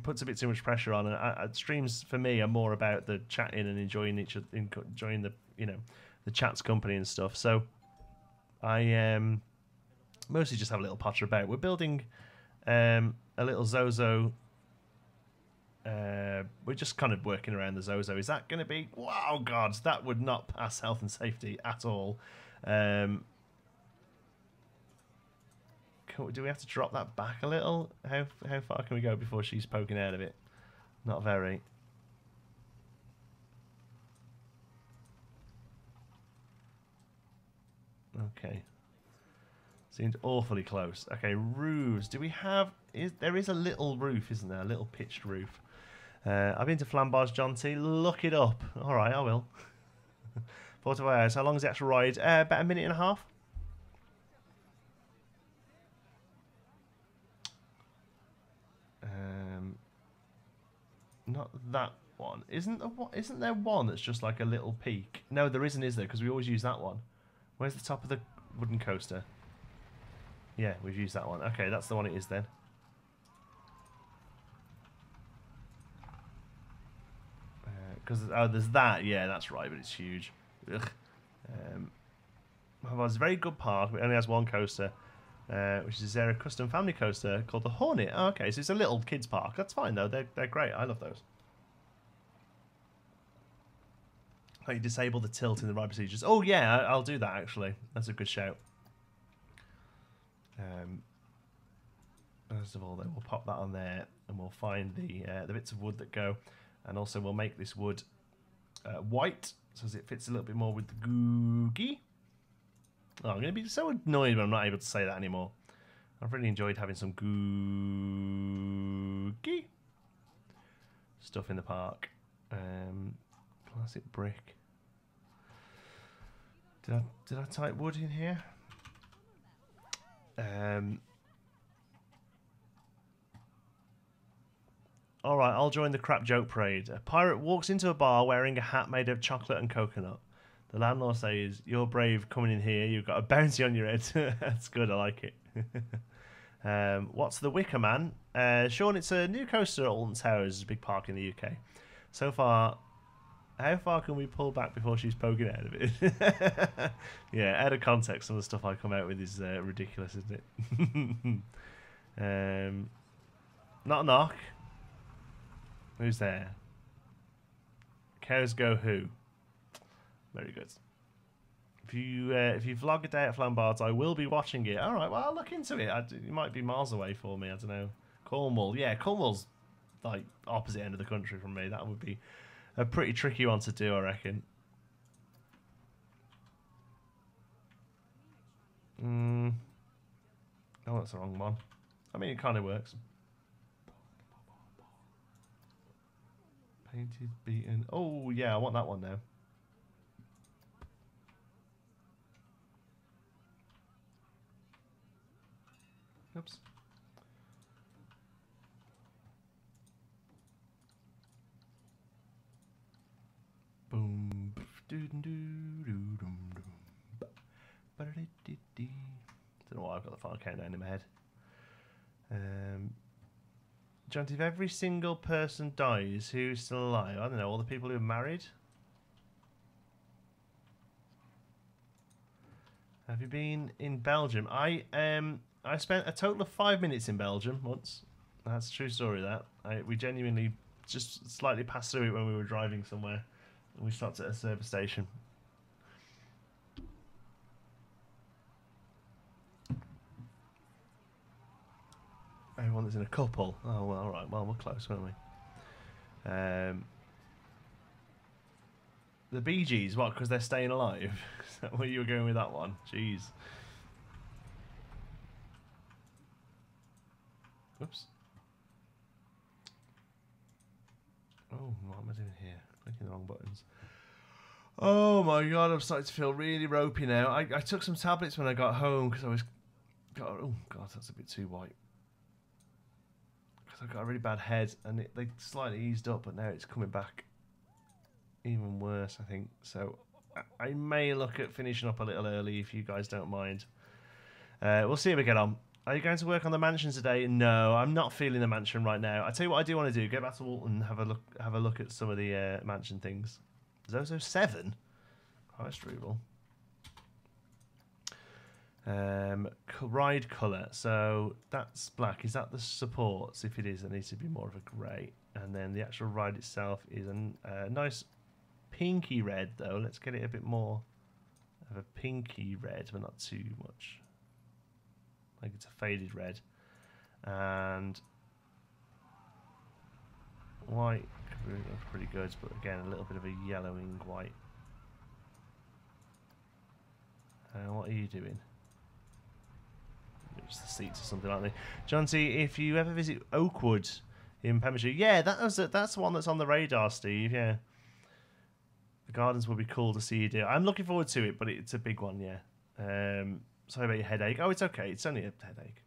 puts a bit too much pressure on. And streams for me are more about the chatting and enjoying enjoying the the chat's company and stuff. So I mostly just have a little potter about. We're building a little Zozo. We're just kind of working around the Zozo. Is that going to be... Wow, God, that would not pass health and safety at all. Do we have to drop that back a little? How far can we go before she's poking out of it? Not very. Okay. Seemed awfully close. Okay, roofs. Do we have... There is a little roof, isn't there? A little pitched roof. I've been to Flambards, John T. Look it up. All right, I will. 4 to 5 hours. How long is the actual ride? About a minute and a half. Not that one. Isn't there one that's just like a little peak? No, there isn't, is there? Because we always use that one. Where's the top of the wooden coaster? Yeah, we've used that one. Okay, that's the one it is then. Because there's that. Yeah, that's right, but it's huge. Ugh. It's a very good park. It only has one coaster, which is a custom family coaster called the Hornet. Oh, okay, so it's a little kids park. That's fine though. They're great. I love those. How you disable the tilt in the ride procedures? Oh yeah, I'll do that actually. That's a good shout. First of all, then we'll pop that on there, and we'll find the bits of wood that go, and also we'll make this wood white so as it fits a little bit more with the Googie. Oh, I'm going to be so annoyed when I'm not able to say that anymore. I've really enjoyed having some Googie stuff in the park. Classic brick. Did I type wood in here? Alright, I'll join the crap joke parade. A pirate walks into a bar wearing a hat made of chocolate and coconut. The landlord says, "You're brave coming in here. You've got a bounty on your head." That's good, I like it. What's the Wickerman? Sean, it's a new coaster at Alton Towers, a big park in the UK. So far, how far can we pull back before she's poking out of it? Yeah, out of context, some of the stuff I come out with is ridiculous, isn't it? Not knock. Who's there? Cows go who? Very good. If you vlog a day at Flambards, I will be watching it. All right, well, I'll look into it. It might be miles away for me. I don't know. Cornwall, yeah, Cornwall's like opposite end of the country from me. That would be a pretty tricky one to do, I reckon. Oh, that's the wrong one. I mean, it kind of works. Painted, beaten. Oh, yeah, I want that one now. Oops. Boom. Don't know why I've got the final countdown in my head. John, if every single person dies, who's still alive? I don't know, all the people who are married? Have you been in Belgium? I spent a total of 5 minutes in Belgium once. That's a true story, that. We genuinely just slightly passed through it when we were driving somewhere. And we stopped at a service station. Everyone that's in a couple. Oh, well, alright. Well, we're close, weren't we? The Bee Gees, what? Because they're staying alive? Is that where you were going with that one? Jeez. Oops. Oh, what am I doing here? Clicking the wrong buttons. Oh my god, I'm starting to feel really ropey now. I took some tablets when I got home because I was... oh god, that's a bit too white. Because I got a really bad head and they slightly eased up, but now it's coming back even worse, I think. So I may look at finishing up a little early if you guys don't mind. We'll see how we get on. Are you going to work on the mansion today? No, I'm not feeling the mansion right now. I tell you what I do want to do: get back to Alton and have a look at some of the mansion things. Zozo 7? Christ, Rubel. Ride colour. So that's black. Is that the supports? If it is, it needs to be more of a grey. And then the actual ride itself is a nice pinky red, though. Let's get it a bit more of a pinky red, but not too much. Like it's a faded red. And white looks pretty good, but again, a little bit of a yellowing white. What are you doing? It's the seats or something, aren't they? John T, if you ever visit Oakwood in Pembrokeshire, yeah, that's the one that's on the radar, Steve. Yeah, the gardens would be cool to see you do. I'm looking forward to it, but it's a big one. Yeah. Sorry about your headache. Oh, it's okay. It's only a headache.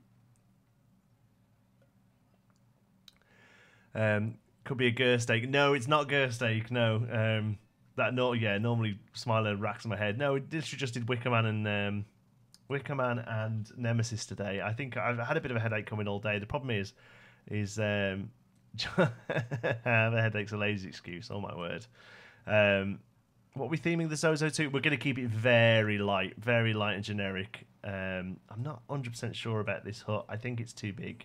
Could be a Gersteak. No, it's not Gersteak. No. Normally Smiler racks my head. No, it literally just did Wickerman and Nemesis today. I think I've had a bit of a headache coming all day. The problem is the headache's a lazy excuse. Oh my word. What are we theming the Zozo to? We're going to keep it very light and generic. I'm not 100% sure about this hut. I think it's too big.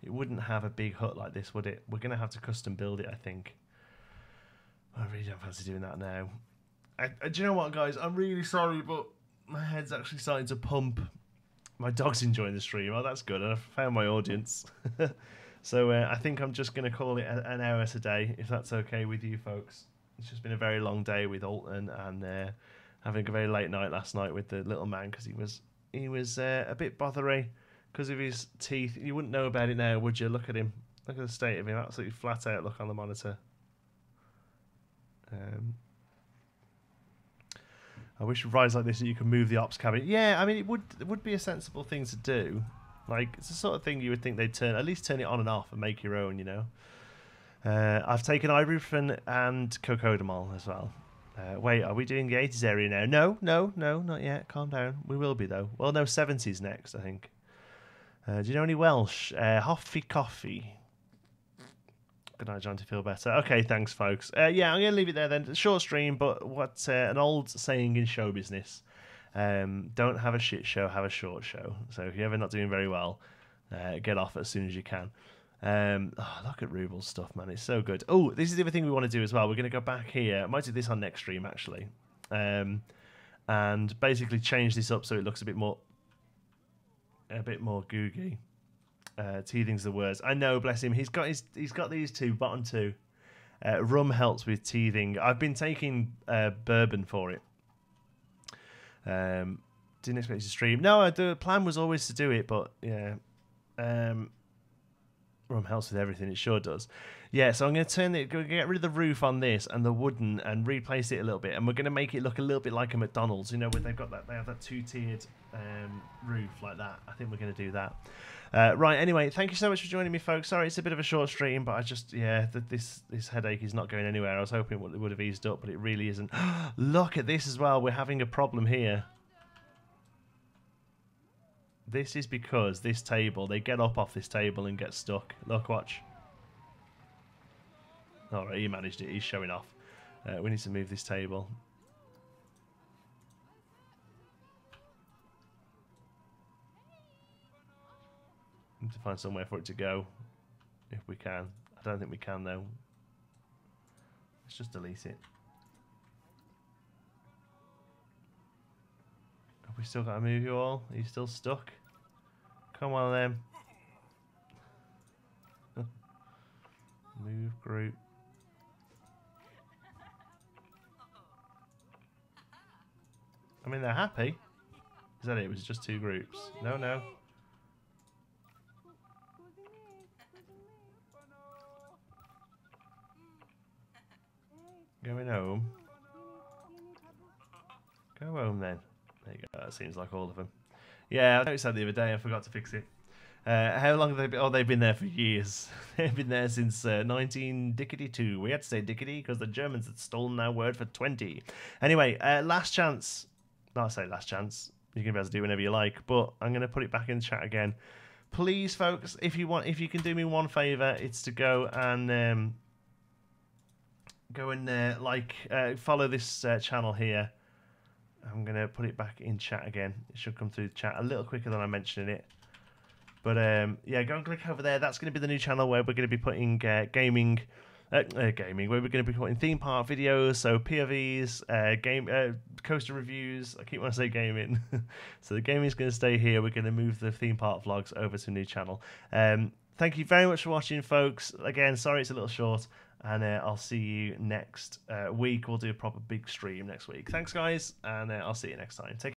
It wouldn't have a big hut like this, would it? We're going to have to custom build it, I think. I really don't fancy doing that now. Do you know what, guys? I'm really sorry, but my head's actually starting to pump. My dog's enjoying the stream. Oh, that's good. I've found my audience. So I think I'm just going to call it an hour today, if that's okay with you folks. It's just been a very long day with Alton and having a very late night last night with the little man because he was a bit bothery because of his teeth. You wouldn't know about it now, would you? Look at him. Look at the state of him. Absolutely flat out look on the monitor. I wish with rides like this that you could move the ops cabin. Yeah, I mean, it would be a sensible thing to do. Like, it's the sort of thing you would think they'd at least turn it on and off and make your own, you know. I've taken ibuprofen and cocodamol as well. Wait, are we doing the 80s area now? No, not yet. Calm down. We will be, though. Well, no, 70s next, I think. Do you know any Welsh? Hoffy Coffee. Good night, John, to feel better. Okay, thanks, folks. Yeah, I'm going to leave it there then. Short stream, but what's an old saying in show business? Don't have a shit show, have a short show. So if you're ever not doing very well, get off as soon as you can. Look at Rubel's stuff, man. It's so good. Oh, this is the other thing we want to do as well. We're going to go back here. I might do this on next stream, actually. And basically change this up so it looks a bit more googy. Teething's the worst. I know, bless him. He's got these two, bottom two. Rum helps with teething. I've been taking bourbon for it. Didn't expect to stream. No, the plan was always to do it, but yeah. Rum helps with everything. It sure does. Yeah, so I'm going to get rid of the roof on this and the wooden and replace it a little bit, and we're going to make it look a little bit like a McDonald's. You know, where they have that two-tiered roof like that. I think we're going to do that. Right. Anyway, thank you so much for joining me, folks. Sorry, it's a bit of a short stream, but I just this headache is not going anywhere. I was hoping it would have eased up, but it really isn't. Look at this as well. We're having a problem here. This is because this table, they get up off this table and get stuck. Look, watch. All right, he managed it. He's showing off. We need to move this table. Need to find somewhere for it to go, if we can. I don't think we can though. Let's just delete it. Have we still got to move you all? Are you still stuck? Come on then. Move group. I mean, they're happy. Is that it? It was just 2 groups. No, no. Going home. Go home then. There you go. That seems like all of them. Yeah, I noticed that the other day. I forgot to fix it. How long have they been? Oh, they've been there for years. They've been there since 1952. We had to say dickety because the Germans had stolen our word for 20. Anyway, last chance. Not say last chance. You can be able to do whenever you like, but I'm going to put it back in the chat again. Please, folks, if you can do me one favour, it's to go and follow this channel here. I'm going to put it back in chat again. It should come through the chat a little quicker than I mentioned it. But yeah, go and click over there. That's going to be the new channel where we're going to be putting gaming, where we're going to be putting theme park videos, so POVs, coaster reviews. I keep wanting to say gaming. So the gaming is going to stay here. We're going to move the theme park vlogs over to a new channel. Thank you very much for watching, folks. Again, sorry it's a little short, and I'll see you next week. We'll do a proper big stream next week. Thanks, guys, and I'll see you next time. Take care.